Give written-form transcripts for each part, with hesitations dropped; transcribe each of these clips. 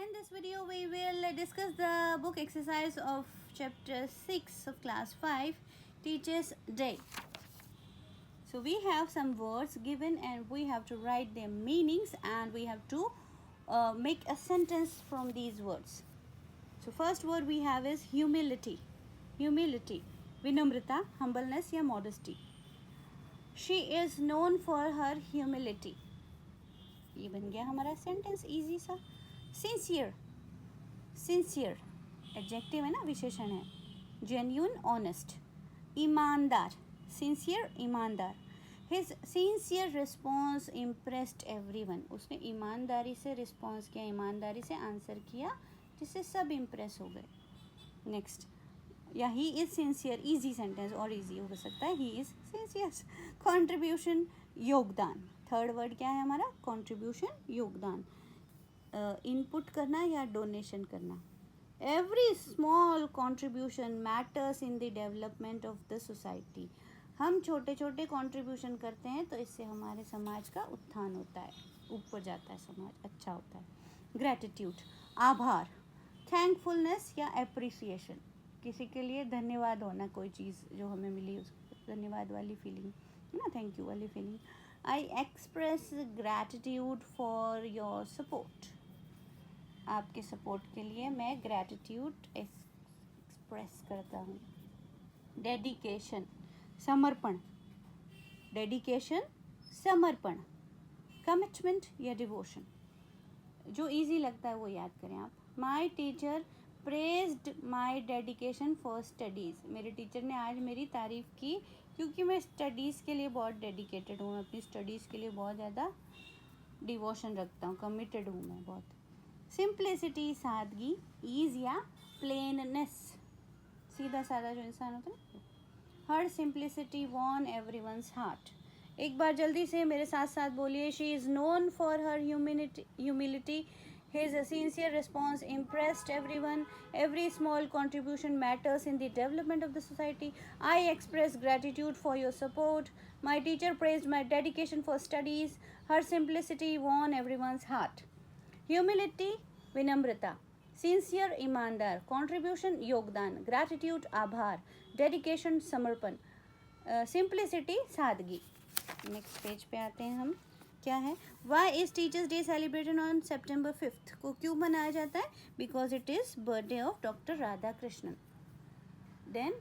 in this video we will discuss the book exercise of chapter 6 of class 5, Teachers Day. So we have some words given and we have to write their meanings and we have to make a sentence from these words. So first word we have is humility. Humility, vinamrita, humbleness या modesty. She is known for her humility. ये बन गया हमारा sentence easy सा. Sincere, sincere adjective है ना, विशेषण है. Genuine, honest. ईमानदार, सिंसियर, ईमानदार. His sincere response impressed everyone. उसने ईमानदारी से रिस्पॉन्स किया, ईमानदारी से आंसर किया, जिससे सब इम्प्रेस हो गए. नेक्स्ट, या he is sincere. Easy sentence और ईजी हो सकता है. He is sincere. कॉन्ट्रीब्यूशन, योगदान. थर्ड वर्ड क्या है हमारा? कॉन्ट्रीब्यूशन, योगदान. इनपुट करना या डोनेशन करना. Every small contribution matters in the development of the society. हम छोटे छोटे कॉन्ट्रीब्यूशन करते हैं तो इससे हमारे समाज का उत्थान होता है, ऊपर जाता है समाज, अच्छा होता है. ग्रैटिट्यूड, आभार. थैंकफुलनेस या एप्रिसिएशन. किसी के लिए धन्यवाद होना, कोई चीज़ जो हमें मिली उसको धन्यवाद वाली फीलिंग है ना, थैंक यू वाली feeling. I express gratitude for your support. आपके सपोर्ट के लिए मैं ग्रैटिट्यूड एक्सप्रेस करता हूँ. डेडिकेशन, समर्पण. डेडिकेशन, समर्पण. कमिटमेंट या डिवोशन. जो इजी लगता है वो याद करें आप. My teacher praised my dedication for studies. मेरे टीचर ने आज मेरी तारीफ़ की क्योंकि मैं स्टडीज़ के लिए बहुत डेडिकेटेड हूँ. मैं अपनी स्टडीज़ के लिए बहुत ज़्यादा डिवोशन रखता हूँ, कमिटेड हूँ मैं बहुत. सिंप्लिसिटी, सादगी. ईज या प्लेननेस, सीधा साधा जो इंसान होता है ना. हर सिंप्लिसिटी वॉन एवरीवन्स हार्ट. एक बार जल्दी से मेरे साथ साथ बोलिए. She is known for her humility. His sincere response impressed everyone. Every small contribution matters in the development of the society. I express gratitude for your support. My teacher praised my dedication for studies. Her simplicity won everyone's heart. Humility, vinamrita. Sincere, ईमानदार. Contribution, योगदान. Gratitude, आभार. Dedication, समर्पण. Simplicity, सादगी. Next page पे आते हैं हम. क्या है? Why is teachers day celebrated on September 5th. को क्यों मनाया जाता है? Because it is birthday of doctor Radhakrishnan. Then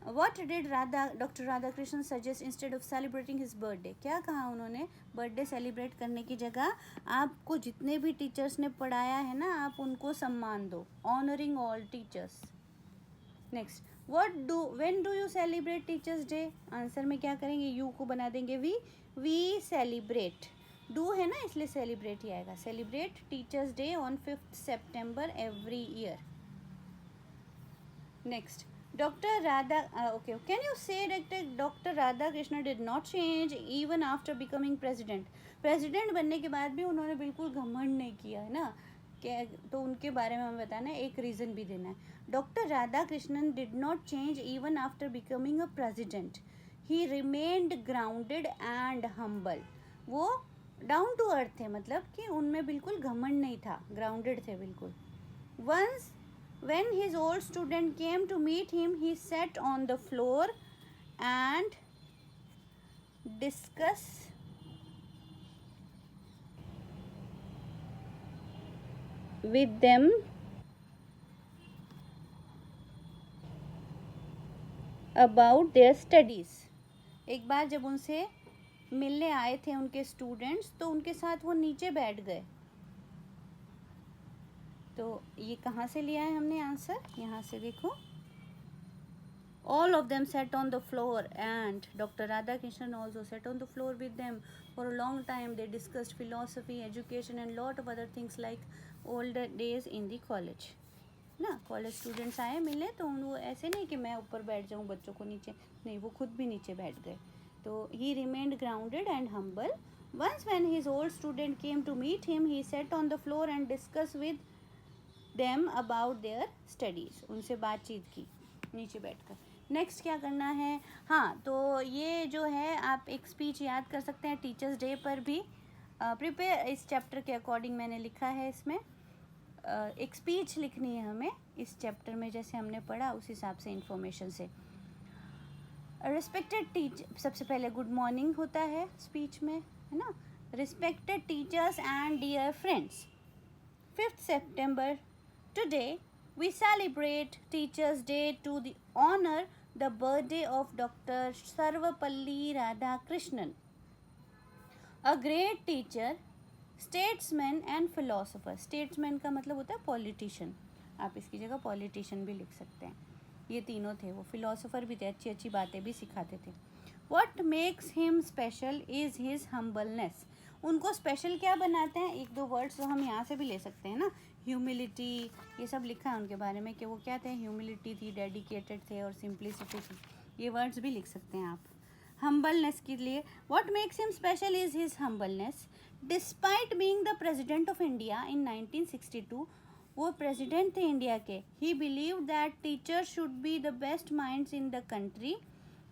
what did doctor Radhakrishnan suggest instead of celebrating his birthday. क्या कहा उन्होंने? बर्थडे सेलिब्रेट करने की जगह आपको जितने भी टीचर्स ने पढ़ाया है ना, आप उनको सम्मान दो. Honouring all teachers. Next, when do you celebrate teachers day. Answer में क्या करेंगे? यू को बना देंगे वी सेलिब्रेट. डू है ना, इसलिए सेलिब्रेट ही आएगा. Celebrate teachers day on 5th September every year. Next, doctor Radha okay, can you say doctor Radha Krishna did not change even after becoming president. President बनने के बाद भी उन्होंने बिल्कुल घमंड नहीं किया है ना. तो उनके बारे में हमें बताना है, एक रीज़न भी देना है. Doctor Radha Krishnan did not change even after becoming a president. He remained grounded and humble. वो डाउन टू अर्थ थे, मतलब कि उनमें बिल्कुल घमंड नहीं था, ग्राउंडेड थे बिल्कुल. Once when his old student came to meet him, he sat on the floor and discussed with them about their studies. एक बार जब उनसे मिलने आए थे उनके स्टूडेंट्स, तो उनके साथ वो नीचे बैठ गए. तो ये कहाँ से लिया है हमने आंसर? यहाँ से देखो. All of them sat on the floor and Dr. Radhakrishnan also sat on the floor with them. For a long time they discussed philosophy, education and lot of other things like older days in the college. ना, college students आए मिले तो वो ऐसे नहीं कि मैं ऊपर बैठ जाऊँ बच्चों को नीचे, नहीं, वो खुद भी नीचे बैठ गए. तो he remained grounded and humble. Once when his old student came to meet him, he sat on the floor and discussed with them about their studies. उनसे बातचीत की नीचे बैठकर. नेक्स्ट क्या करना है? हाँ, तो ये जो है आप एक स्पीच याद कर सकते हैं टीचर्स डे पर भी. प्रिपेयर इस चैप्टर के अकॉर्डिंग मैंने लिखा है इसमें. एक स्पीच लिखनी है हमें इस चैप्टर में, जैसे हमने पढ़ा उस हिसाब से इंफॉर्मेशन से। रिस्पेक्टेड टीचर, सबसे पहले गुड मॉर्निंग होता है स्पीच में, है ना। Respected teachers and dear friends, 5th September, today we celebrate Teachers' Day to honor the birthday of Dr. Sarvapalli Radhakrishnan, a great teacher, statesman and philosopher. Statesman का मतलब होता है पॉलिटिशियन, आप इसकी जगह पॉलिटिशियन भी लिख सकते हैं। ये तीनों थे, वो फिलोसोफर भी थे, अच्छी अच्छी बातें भी सिखाते थे। What makes him special is his humbleness. उनको स्पेशल क्या बनाते हैं, एक दो वर्ड्स तो हम यहाँ से भी ले सकते हैं ना, ह्यूमिलिटी, ये सब लिखा है उनके बारे में कि वो क्या थे, ह्यूमिलिटी थी, डेडिकेटेड थे और सिंप्लिसिटी थी, ये वर्ड्स भी लिख सकते हैं आप। हम्बलनेस के लिए, what makes him special is his humbleness. Despite being the president of India in 1962, वो प्रेसिडेंट थे इंडिया के, ही believe that teachers should be the best minds in the country.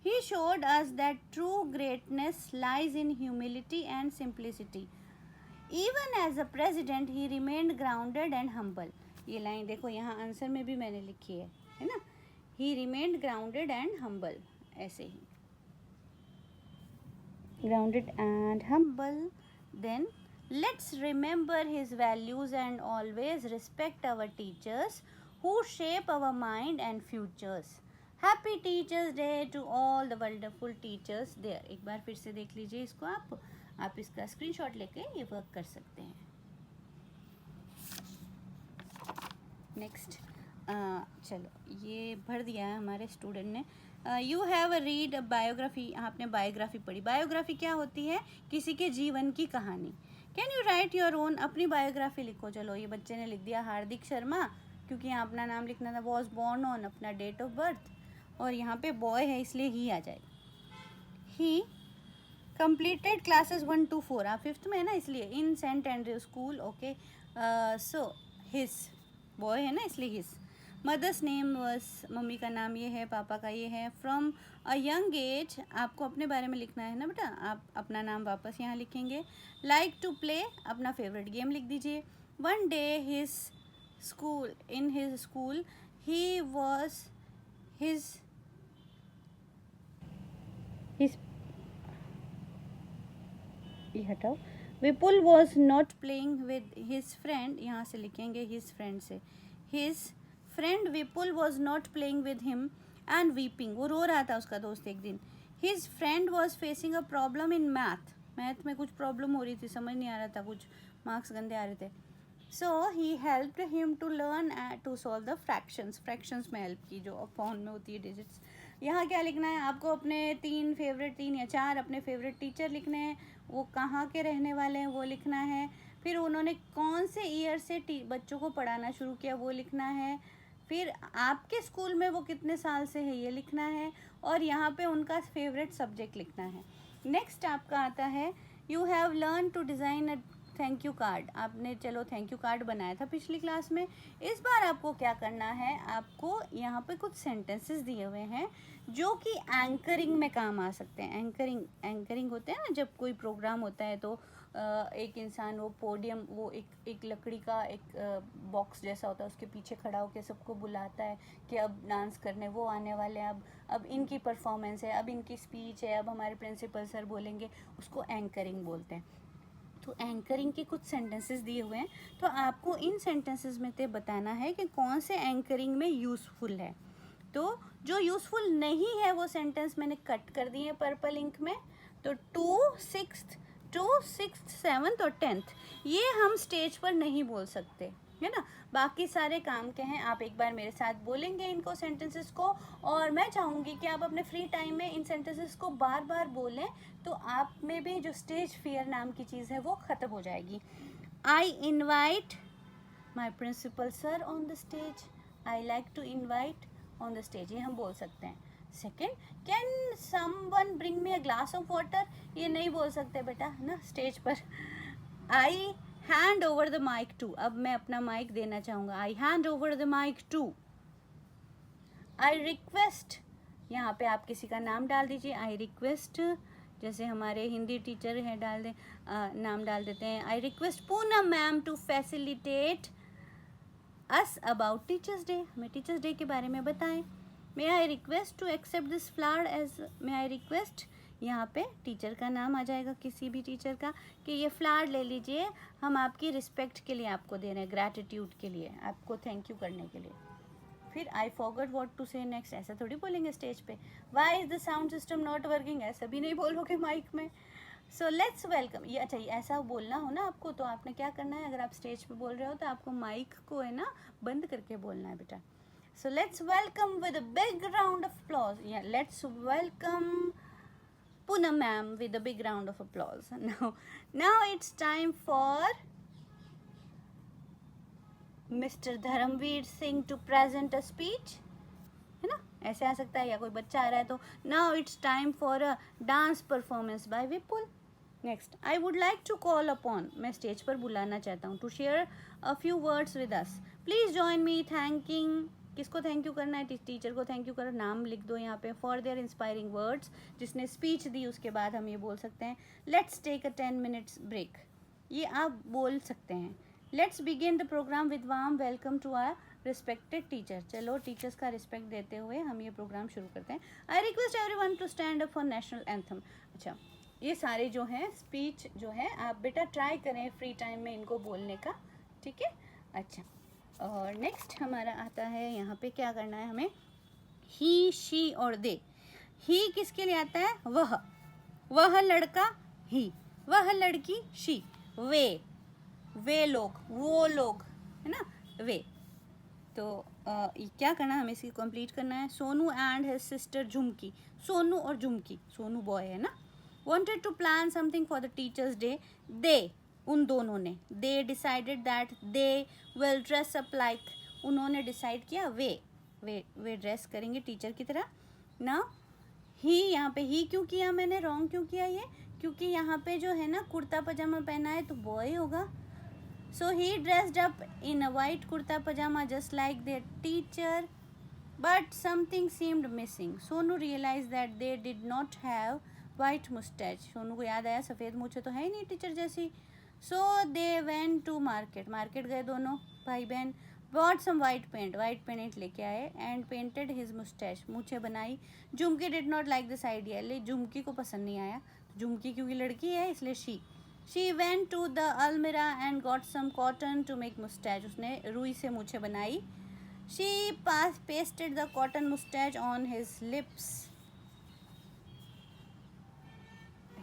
He showed us that true greatness lies in humility and simplicity. Even as a president, he remained grounded and humble. ये line देखो यहाँ answer में भी मैंने लिखी है ना। He remained grounded and humble, ऐसे ही grounded and humble. Then let's remember his values and always respect our teachers who shape our mind and futures. Happy teachers day to all the wonderful teachers there. एक बार फिर से देख लीजिए इसको, आप इसका स्क्रीनशॉट लेके ये वर्क कर सकते हैं। नेक्स्ट, चलो ये भर दिया है हमारे स्टूडेंट ने। You have a read biography, आपने बायोग्राफी पढ़ी। बायोग्राफी क्या होती है, किसी के जीवन की कहानी। Can you right your own, अपनी बायोग्राफी लिखो। चलो ये बच्चे ने लिख दिया हार्दिक शर्मा, क्योंकि यहाँ अपना नाम लिखना था, वॉज बॉर्न ऑन, अपना डेट ऑफ बर्थ, और यहाँ पे बॉय है इसलिए ही आ जाए। ही कंप्लीटेड क्लासेस 1 to 4, आप 5th में है ना इसलिए, in saint Andrew school, okay. So his, boy है ना इसलिए हिज। मदर्स नेम वॉज, मम्मी का नाम ये है, पापा का ये है। फ्रॉम अ यंग एज, आपको अपने बारे में लिखना है ना बेटा, आप अपना नाम वापस यहाँ लिखेंगे। लाइक टू प्ले, अपना फेवरेट गेम लिख दीजिए। One day his school, in his school he was his ये हटाओ। Vipul was not playing with his friend, यहाँ से लिखेंगे हिज फ्रेंड से। His friend Vipul was not playing with him and weeping, वो रो रहा था उसका दोस्त एक दिन। His friend was facing a problem in math में कुछ प्रॉब्लम हो रही थी, समझ नहीं आ रहा था, कुछ मार्क्स गंदे आ रहे थे। So he helped him to learn to solve the fractions में हेल्प की, जो अपॉन में होती है डिजिट्स। यहाँ क्या लिखना है आपको, अपने 3 या 4 अपने फेवरेट टीचर लिखने हैं, वो कहाँ के रहने वाले हैं वो लिखना है। फिर उन्होंने कौन से ईयर से बच्चों को पढ़ाना शुरू किया वो लिखना है। फिर आपके स्कूल में वो कितने साल से है ये लिखना है, और यहाँ पे उनका फेवरेट सब्जेक्ट लिखना है। नेक्स्ट आपका आता है, you have learn to design a thank you card. आपने चलो थैंक यू कार्ड बनाया था पिछली क्लास में। इस बार आपको क्या करना है, आपको यहाँ पे कुछ सेंटेंसेस दिए हुए हैं जो कि एंकरिंग में काम आ सकते हैं। एंकरिंग होते हैं ना, जब कोई प्रोग्राम होता है तो एक इंसान वो पोडियम, वो एक लकड़ी का एक बॉक्स जैसा होता है, उसके पीछे खड़ा होकर सबको बुलाता है कि अब डांस करने वो आने वाले हैं, अब इनकी परफॉर्मेंस है, अब इनकी स्पीच है, अब हमारे प्रिंसिपल सर बोलेंगे, उसको एंकरिंग बोलते हैं। तो एंकरिंग के कुछ सेंटेंसेस दिए हुए हैं, तो आपको इन सेंटेंसेस में से बताना है कि कौन से एंकरिंग में यूज़फुल है। तो जो यूज़फुल नहीं है वो सेंटेंस मैंने कट कर दिए हैं पर्पल इंक में। तो 2, 6th, 7th और 10th ये हम स्टेज पर नहीं बोल सकते, है ना। बाकी सारे काम के हैं, आप एक बार मेरे साथ बोलेंगे इनको सेंटेंसेस को, और मैं चाहूँगी कि आप अपने फ्री टाइम में इन सेंटेंसेस को बार बार बोलें, तो आप में भी जो स्टेज फियर नाम की चीज़ है वो ख़त्म हो जाएगी। I invite my principal sir on the stage, I like to invite on the stage, ये हम बोल सकते हैं। Second, can someone bring me a glass of water, ये नहीं बोल सकते बेटा, है ना, स्टेज पर। I hand over the mic to, अब मैं अपना माइक देना चाहूँगा, I hand over the mic to. I request, यहाँ पे आप किसी का नाम डाल दीजिए, आई रिक्वेस्ट, जैसे हमारे हिंदी टीचर हैं नाम डाल देते हैं, I request Poonam ma'am to facilitate us about teachers day, हमें टीचर्स डे के बारे में बताएं. May I request to accept this flower as, may I request, यहाँ पे टीचर का नाम आ जाएगा, किसी भी टीचर का, कि ये फ्लावर ले लीजिए, हम आपकी रिस्पेक्ट के लिए आपको दे रहे हैं, ग्रैटिट्यूड के लिए, आपको थैंक यू करने के लिए. फिर आई फॉरगॉट व्हाट टू से नेक्स्ट, ऐसा थोड़ी बोलेंगे स्टेज पे. Why is the sound system not working, ऐसा भी नहीं बोलोगे माइक में. सो लेट्स वेलकम, ये अच्छा, ऐसा बोलना हो ना आपको, तो आपने क्या करना है, अगर आप स्टेज पे बोल रहे हो तो आपको माइक को है ना बंद करके बोलना है बेटा. So let's welcome with a big round of applause, या let's welcome Poonam ma'am with a big round of applause. Now it's time for Mr. Dharamveer Singh to present a speech. है ना, ऐसे आ सकता है, या कोई बच्चा आ रहा है तो now it's time for a dance performance by Vipul. Next, I would like to call upon, मैं स्टेज पर बुलाना चाहता हूँ, to share a few words with us. Please join me thanking, किसको थैंक यू करना है, टीचर को thank you करो, नाम लिख दो यहाँ पे, फॉर देयर इंस्पायरिंग वर्ड्स, जिसने स्पीच दी उसके बाद हम ये बोल सकते हैं. Let's take a 10 minutes break, ये आप बोल सकते हैं. Let's begin the programme with warm welcome to our respected teacher. चलो टीचर्स का रिस्पेक्ट देते हुए हम ये प्रोग्राम शुरू करते हैं. I request everyone to stand up for national anthem. अच्छा, ये सारे जो हैं स्पीच जो है आप बेटा ट्राई करें फ्री टाइम में इनको बोलने का, ठीक है. अच्छा, और नेक्स्ट हमारा आता है, यहाँ पे क्या करना है हमें, ही, शी और दे. ही किसके लिए आता है, वह लड़का ही, वह लड़की शी, वे लोग, वो लोग, है ना, वे. तो क्या करना है हमें, इसकी कंप्लीट करना है. सोनू एंड हिज सिस्टर झुमकी, सोनू और झुमकी, सोनू बॉय है ना, wanted to plan something for the teachers day. they, उन दोनों ने, they decided that they will dress up like, उन्होंने डिसाइड किया वे ड्रेस करेंगे टीचर की तरह. ना ही, यहाँ पे ही क्यों किया मैंने, रॉन्ग क्यों किया ये, क्योंकि यहाँ पे जो है ना कुर्ता पजामा पहना है तो बॉय होगा. So he dressed up in a white kurta pajama just like their teacher, but something seemed missing. Sonu realize that they did not have white mustache, Sonu को याद आया सफ़ेद मूछें तो है ही नहीं टीचर जैसी. सो दे वेंट टू मार्केट गए दोनों भाई बहन. बॉट सम वाइट पेंट लेके आए एंड पेंटेड हिज मुस्टैच, मूछें बनाई. Jhumki did not like this idea, ले झुमकी को पसंद नहीं आया, झुमकी क्योंकि लड़की है इसलिए she went to the almirah and got some cotton to make moustache, उसने रुई से मूछें बनाई. She pasted the cotton moustache on his lips,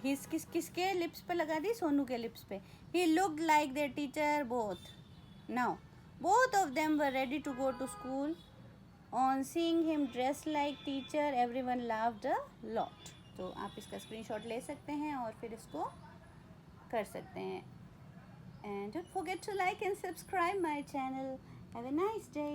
किसके लिप्स पे लगा दी, सोनू के लिप्स पे. He looked like their teacher both. Now both of them were ready to go to school. On seeing him dress like teacher everyone laughed a lot. तो आप इसका screenshot ले सकते हैं और फिर इसको कर सकते हैं. And don't forget to like and subscribe my channel. Have a nice day.